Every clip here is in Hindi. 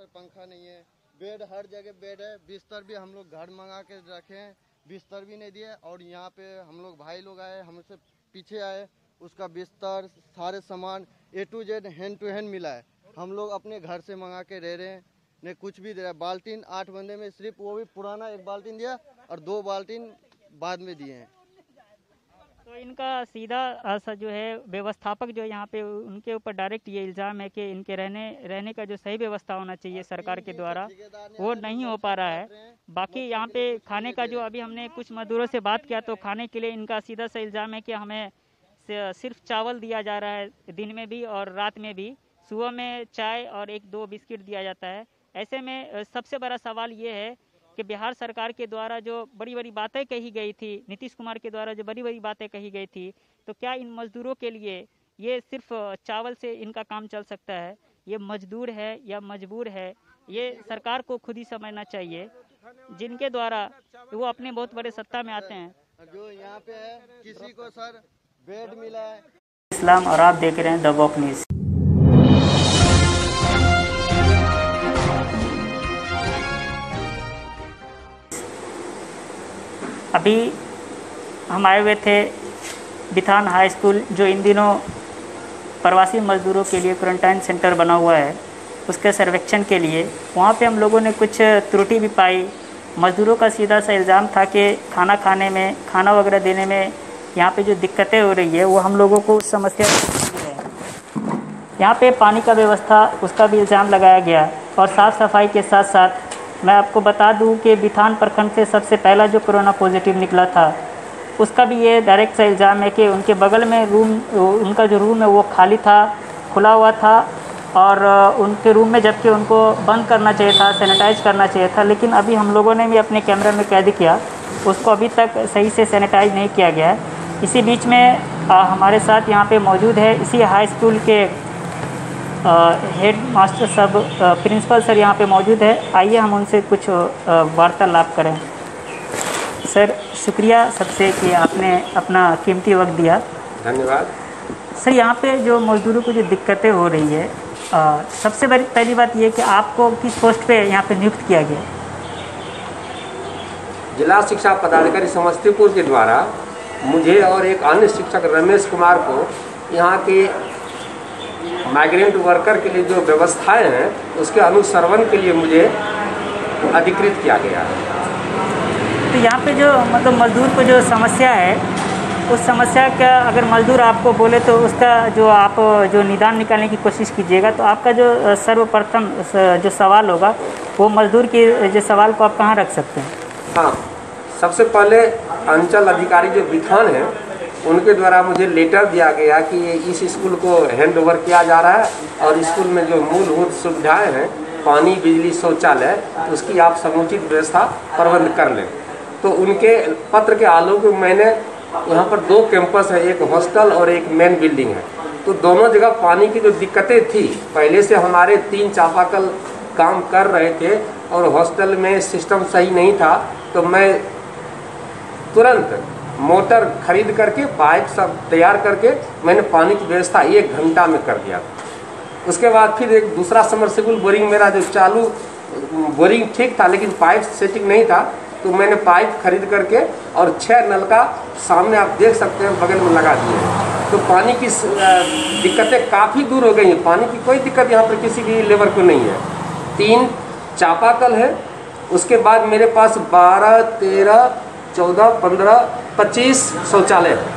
पंखा नहीं है, बेड हर जगह बेड है, बिस्तर भी हम लोग घर मंगा के रखे हैं, बिस्तर भी नहीं दिए। और यहाँ पे हम लोग भाई लोग आए, हमसे पीछे आए, उसका बिस्तर सारे सामान A to Z hand to hand मिला है। हम लोग अपने घर से मंगा के रह रहे हैं, नहीं कुछ भी दे रहा है। बाल्टीन 8 बंदे में सिर्फ वो भी पुराना 1 बाल्टीन दिया और 2 बाल्टीन बाद में दिए हैं। तो इनका सीधा जो है व्यवस्थापक जो यहाँ पे उनके ऊपर डायरेक्ट ये इल्ज़ाम है कि इनके रहने का जो सही व्यवस्था होना चाहिए सरकार के द्वारा वो नहीं हो पा रहा है। बाकी यहाँ पे खाने का जो अभी हमने कुछ मजदूरों से बात किया तो खाने के लिए इनका सीधा सा इल्ज़ाम है कि हमें सिर्फ चावल दिया जा रहा है दिन में भी और रात में भी। सुबह में चाय और 1-2 बिस्किट दिया जाता है। ऐसे में सबसे बड़ा सवाल ये है कि बिहार सरकार के द्वारा जो बड़ी बड़ी बातें कही गई थी, नीतीश कुमार के द्वारा जो बड़ी बड़ी बातें कही गई थी, तो क्या इन मजदूरों के लिए ये सिर्फ चावल से इनका काम चल सकता है? ये मजदूर है या मजबूर है, ये सरकार को खुद ही समझना चाहिए, जिनके द्वारा वो अपने बहुत बड़े सत्ता में आते हैं। जो यहाँ पे है किसी को सर बेड मिला है। इस्लाम और आप देख रहे हैं द वॉक न्यूज़। अभी हम आए हुए थे बिथान हाई स्कूल, जो इन दिनों प्रवासी मजदूरों के लिए क्वारंटाइन सेंटर बना हुआ है, उसके सर्वेक्षण के लिए। वहाँ पे हम लोगों ने कुछ त्रुटि भी पाई। मजदूरों का सीधा सा इल्ज़ाम था कि खाना खाने में, खाना वगैरह देने में यहाँ पे जो दिक्कतें हो रही है वो हम लोगों को समस्या है। यहाँ पे पानी का व्यवस्था, उसका भी इल्ज़ाम लगाया गया। और साफ़ सफाई के साथ साथ मैं आपको बता दूं कि बिथान प्रखंड से सबसे पहला जो कोरोना पॉजिटिव निकला था, उसका भी ये डायरेक्ट सा इल्ज़ाम है कि उनके बगल में उनका जो रूम है वो खाली था, खुला हुआ था। और उनके रूम में जबकि उनको बंद करना चाहिए था, सैनिटाइज करना चाहिए था, लेकिन अभी हम लोगों ने भी अपने कैमरे में कैद किया, उसको अभी तक सही से सैनिटाइज नहीं किया गया है। इसी बीच में हमारे साथ यहाँ पे मौजूद है इसी हाई स्कूल के हेड मास्टर साहब, प्रिंसिपल सर यहाँ पे मौजूद है। आइए हम उनसे कुछ वार्तालाप करें। सर शुक्रिया सबसे कि आपने अपना कीमती वक्त दिया। धन्यवाद सर। यहाँ पे जो मजदूरों को जो दिक्कतें हो रही है, सबसे पहली बात ये कि आपको किस पोस्ट पे यहाँ पे नियुक्त किया गया? जिला शिक्षा पदाधिकारी समस्तीपुर के द्वारा मुझे और एक अन्य शिक्षक रमेश कुमार को यहाँ के माइग्रेंट वर्कर के लिए जो व्यवस्थाएं हैं उसके अनुसरण के लिए मुझे अधिकृत किया गया है। तो यहाँ पे जो मतलब मजदूर को जो समस्या है, उस समस्या का अगर मजदूर आपको बोले तो उसका जो आप जो निदान निकालने की कोशिश कीजिएगा, तो आपका जो सर्वप्रथम जो सवाल होगा वो मजदूर के जो सवाल को आप कहाँ रख सकते हैं? हाँ, सबसे पहले अंचल अधिकारी जो बिथान है उनके द्वारा मुझे लेटर दिया गया कि इस स्कूल को हैंड ओवर किया जा रहा है और स्कूल में जो मूलभूत सुविधाएं हैं, पानी, बिजली, शौचालय, उसकी आप समुचित व्यवस्था प्रबंध कर लें। तो उनके पत्र के आलोक में मैंने यहाँ पर 2 कैंपस है, एक हॉस्टल और एक मेन बिल्डिंग है। तो दोनों जगह पानी की जो दिक्कतें थी, पहले से हमारे 3 चापाकल काम कर रहे थे और हॉस्टल में सिस्टम सही नहीं था, तो मैं तुरंत मोटर खरीद करके पाइप सब तैयार करके मैंने पानी की व्यवस्था 1 घंटा में कर दिया। उसके बाद फिर एक दूसरा समरसेबल बोरिंग, मेरा जो चालू बोरिंग ठीक था लेकिन पाइप सेटिंग नहीं था, तो मैंने पाइप खरीद करके और 6 नलका सामने आप देख सकते हैं बगल में लगा दिए। तो पानी की दिक्कतें काफ़ी दूर हो गई हैं। पानी की कोई दिक्कत यहाँ पर किसी भी लेबर को नहीं है। 3 चापाकल है, उसके बाद मेरे पास 12, 13, 14, 15, 25 शौचालय है।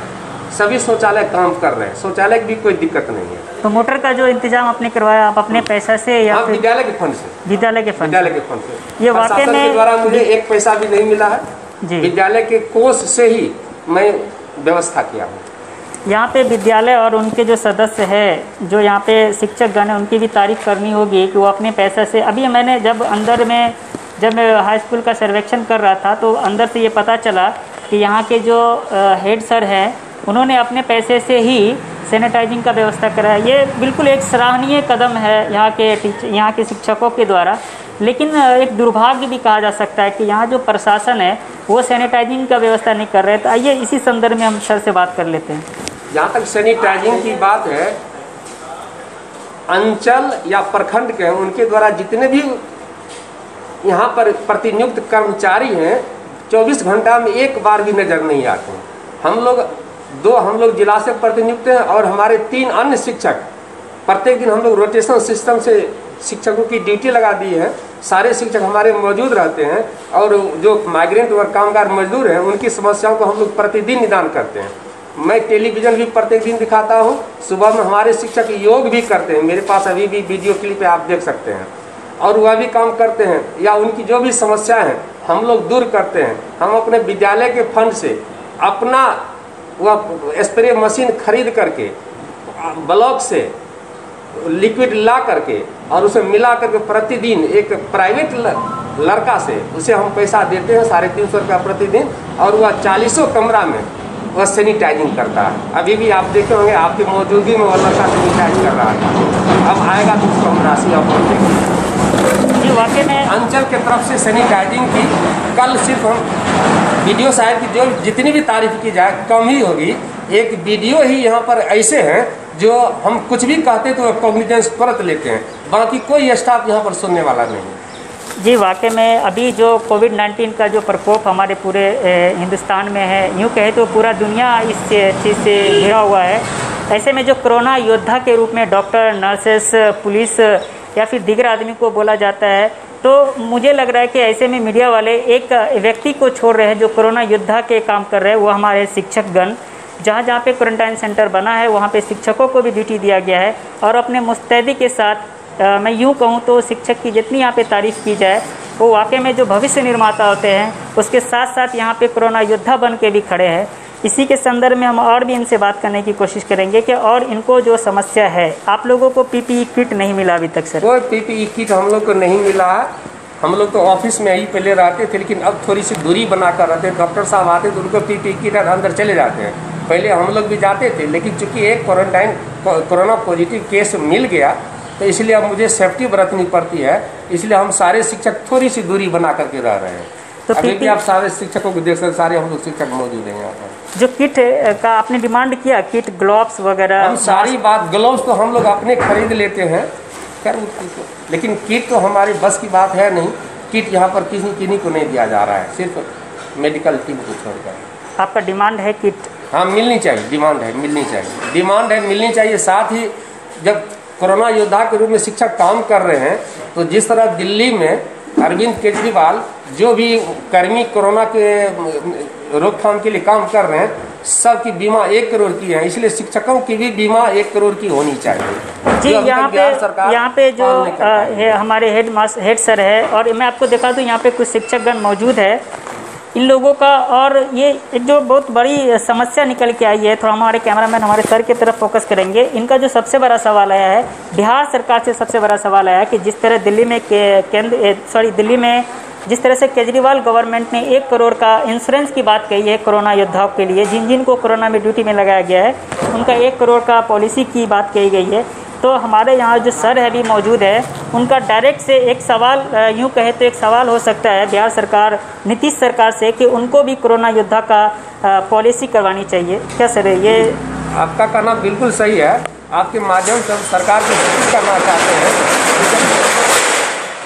सभी शौचालय काम कर रहे हैं, शौचालय की भी कोई दिक्कत नहीं है। तो मोटर का जो इंतजाम आपने करवाया, आप अपने पैसा से या फिर विद्यालय के फंड से? विद्यालय के फंड से। ये वाकई में के द्वारा मुझे 1 पैसा भी नहीं मिला है जी। विद्यालय के कोष से ही मैं व्यवस्था किया हूँ। यहाँ पे विद्यालय और उनके जो सदस्य है, जो यहाँ पे शिक्षक गण है, उनकी भी तारीफ करनी होगी कि वो अपने पैसे से। अभी मैंने जब मैं हाई स्कूल का सर्वेक्षण कर रहा था तो अंदर से ये पता चला कि यहाँ के जो हेड सर हैं उन्होंने अपने पैसे से ही सैनिटाइजिंग का व्यवस्था करा है। ये बिल्कुल एक सराहनीय कदम है यहाँ के शिक्षकों के द्वारा। लेकिन एक दुर्भाग्य भी कहा जा सकता है कि यहाँ जो प्रशासन है वो सैनिटाइजिंग का व्यवस्था नहीं कर रहे। तो आइए इसी संदर्भ में हम सर से बात कर लेते हैं। जहाँ तक सैनिटाइजिंग की बात है, अंचल या प्रखंड के हैं उनके द्वारा जितने भी यहाँ पर प्रतिनियुक्त कर्मचारी हैं 24 घंटा में एक बार भी नजर नहीं आते हैं। हम लोग जिला से प्रतिनियुक्त हैं और हमारे 3 अन्य शिक्षक प्रत्येक दिन हम लोग रोटेशन सिस्टम से शिक्षकों की ड्यूटी लगा दी है। सारे शिक्षक हमारे मौजूद रहते हैं और जो माइग्रेंट और कामगार मजदूर हैं उनकी समस्याओं को हम लोग प्रतिदिन निदान करते हैं। मैं टेलीविजन भी प्रत्येक दिन दिखाता हूँ। सुबह में हमारे शिक्षक योग भी करते हैं, मेरे पास अभी भी वीडियो क्लिप आप देख सकते हैं, और वह भी काम करते हैं। या उनकी जो भी समस्याएं हैं हम लोग दूर करते हैं। हम अपने विद्यालय के फंड से अपना वह स्प्रे मशीन खरीद करके ब्लॉक से लिक्विड ला करके और उसे मिला करके प्रतिदिन एक प्राइवेट लड़का से उसे हम पैसा देते हैं 350 रुपया प्रतिदिन, और वह 40 कमरा में वह सैनिटाइजिंग करता है। अभी भी आप देखे होंगे आपकी मौजूदगी में वह लड़का सैनिटाइज कर रहा था। अब आएगा तो उसको हम राशि आप देंगे। वाकई में अंचल के तरफ से सैनिटाइजिंग की कल सिर्फ हम वीडियो साहब की जो जितनी भी तारीफ की जाए कम ही होगी। एक वीडियो ही यहाँ पर ऐसे हैं जो हम कुछ भी कहते तो कॉग्निजेंस तुरंत लेते हैं, बाकी कोई स्टाफ यहाँ पर सुनने वाला नहीं है। जी वाकई में अभी जो कोविड-19 का जो प्रकोप हमारे पूरे हिंदुस्तान में है, यूँ कहे तो पूरा दुनिया इस चीज़ से घिरा हुआ है। ऐसे में जो कोरोना योद्धा के रूप में डॉक्टर, नर्सेस, पुलिस या फिर दीगर आदमी को बोला जाता है, तो मुझे लग रहा है कि ऐसे में मीडिया वाले एक व्यक्ति को छोड़ रहे हैं जो कोरोना योद्धा के काम कर रहे हैं, वो हमारे शिक्षकगण। जहाँ जहाँ पे क्वारंटाइन सेंटर बना है वहाँ पे शिक्षकों को भी ड्यूटी दिया गया है, और अपने मुस्तैदी के साथ मैं यूँ कहूँ तो शिक्षक की जितनी यहाँ पे तारीफ़ की जाए वो वाकई में जो भविष्य निर्माता होते हैं उसके साथ साथ यहाँ पे कोरोना योद्धा बन के भी खड़े हैं। इसी के संदर्भ में हम और भी इनसे बात करने की कोशिश करेंगे कि और इनको जो समस्या है, आप लोगों को पीपीई किट नहीं मिला अभी तक? सर कोई पीपीई किट हम लोग को नहीं मिला। हम लोग तो ऑफिस में ही पहले रहते थे, लेकिन अब थोड़ी सी दूरी बना कर रहते। डॉक्टर साहब आते तो उनको पीपीई किट अंदर चले जाते हैं। पहले हम लोग भी जाते थे, लेकिन चूंकि एक कोरोना पॉजिटिव केस मिल गया तो इसलिए अब मुझे सेफ्टी बरतनी पड़ती है। इसलिए हम सारे शिक्षक थोड़ी सी दूरी बना करके रह रहे हैं। तो अभी भी आप सारे शिक्षकों को देख सकते, सारे हम लोग शिक्षक मौजूद हैं यहाँ पर। जो किट का आपने डिमांड किया, किट, ग्लव्स वगैरह, हम सारी बात, ग्लव्स तो हम लोग अपने खरीद लेते हैं, लेकिन किट तो हमारी बस की बात है नहीं। किट यहाँ पर किसी को नहीं दिया जा रहा है, सिर्फ मेडिकल टीम को छोड़कर। आपका डिमांड है किट? हाँ, मिलनी चाहिए, डिमांड है, मिलनी चाहिए, डिमांड है, मिलनी चाहिए। साथ ही जब कोरोना योद्धा के रूप में शिक्षक काम कर रहे हैं तो जिस तरह दिल्ली में अरविंद केजरीवाल जो भी कर्मी कोरोना के रोकथाम के लिए काम कर रहे हैं, सबकी बीमा 1 करोड़ की है, इसलिए शिक्षकों की भी बीमा 1 करोड़ की होनी चाहिए। जी, यहाँ पे जो हमारे हेड सर है, और मैं आपको दिखा दूँ यहाँ पे कुछ शिक्षकगण मौजूद है। इन लोगों का, और ये जो बहुत बड़ी समस्या निकल के आई है, थोड़ा हमारे कैमरामैन हमारे सर की तरफ फोकस करेंगे। इनका जो सबसे बड़ा सवाल आया है, बिहार सरकार से सबसे बड़ा सवाल आया है कि जिस तरह दिल्ली में जिस तरह से केजरीवाल गवर्नमेंट ने 1 करोड़ का इंश्योरेंस की बात कही है कोरोना योद्धाओं के लिए, जिन को कोरोना में ड्यूटी में लगाया गया है, उनका 1 करोड़ का पॉलिसी की बात कही गई है। तो हमारे यहाँ जो सर है भी मौजूद है, उनका डायरेक्ट से एक सवाल, यूँ कहे तो एक सवाल हो सकता है बिहार सरकार, नीतीश सरकार से, कि उनको भी कोरोना योद्धा का पॉलिसी करवानी चाहिए। क्या सर है ये? आपका कहना बिल्कुल सही है। आपके माध्यम से हम सरकार को सूचित करना चाहते हैं,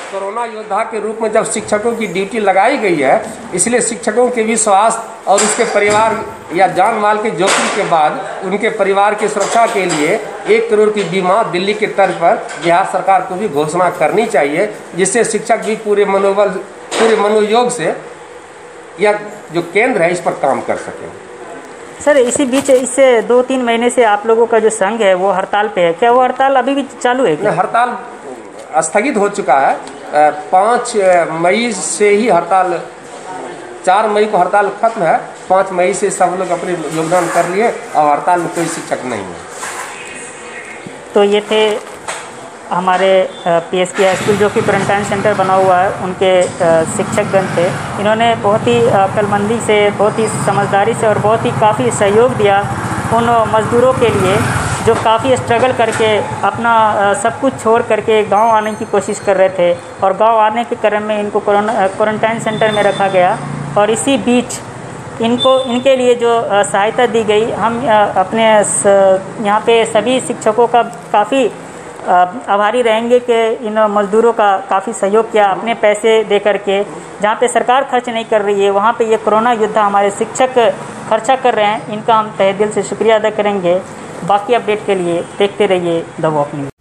कोरोना योद्धा के रूप में जब शिक्षकों की ड्यूटी लगाई गई है, इसलिए शिक्षकों के भी स्वास्थ्य और उसके परिवार या जान माल के जोखिम के बाद उनके परिवार की सुरक्षा के लिए 1 करोड़ की बीमा दिल्ली के तर्ज पर बिहार सरकार को भी घोषणा करनी चाहिए, जिससे शिक्षक भी पूरे मनोयोग से या जो केंद्र है इस पर काम कर सके। सर, इसी बीच इससे 2-3 महीने से आप लोगों का जो संघ है वो हड़ताल पे है, क्या वो हड़ताल अभी भी चालू है क्या? हड़ताल स्थगित हो चुका है। 5 मई से ही हड़ताल, 4 मई को हड़ताल खत्म है। 5 मई से सब लोग अपने योगदान कर लिए और हड़ताल में कोई शिक्षक नहीं है। तो ये थे हमारे पीएसपी हाई स्कूल जो कि क्वारंटाइन सेंटर बना हुआ है, उनके शिक्षकगण थे। इन्होंने बहुत ही अक्लमंदी से, बहुत ही समझदारी से और बहुत ही काफ़ी सहयोग दिया उन मज़दूरों के लिए जो काफ़ी स्ट्रगल करके अपना सब कुछ छोड़ करके गांव आने की कोशिश कर रहे थे, और गांव आने के क्रम में इनको क्वारंटाइन सेंटर में रखा गया। और इसी बीच इनके लिए जो सहायता दी गई, हम अपने यहाँ पे सभी शिक्षकों का काफ़ी आभारी रहेंगे कि इन मज़दूरों का काफ़ी सहयोग किया अपने पैसे दे करके। जहाँ पे सरकार खर्च नहीं कर रही है वहाँ पे ये कोरोना योद्धा हमारे शिक्षक खर्चा कर रहे हैं, इनका हम तहे दिल से शुक्रिया अदा करेंगे। बाकी अपडेट के लिए देखते रहिए द वॉक न्यूज़।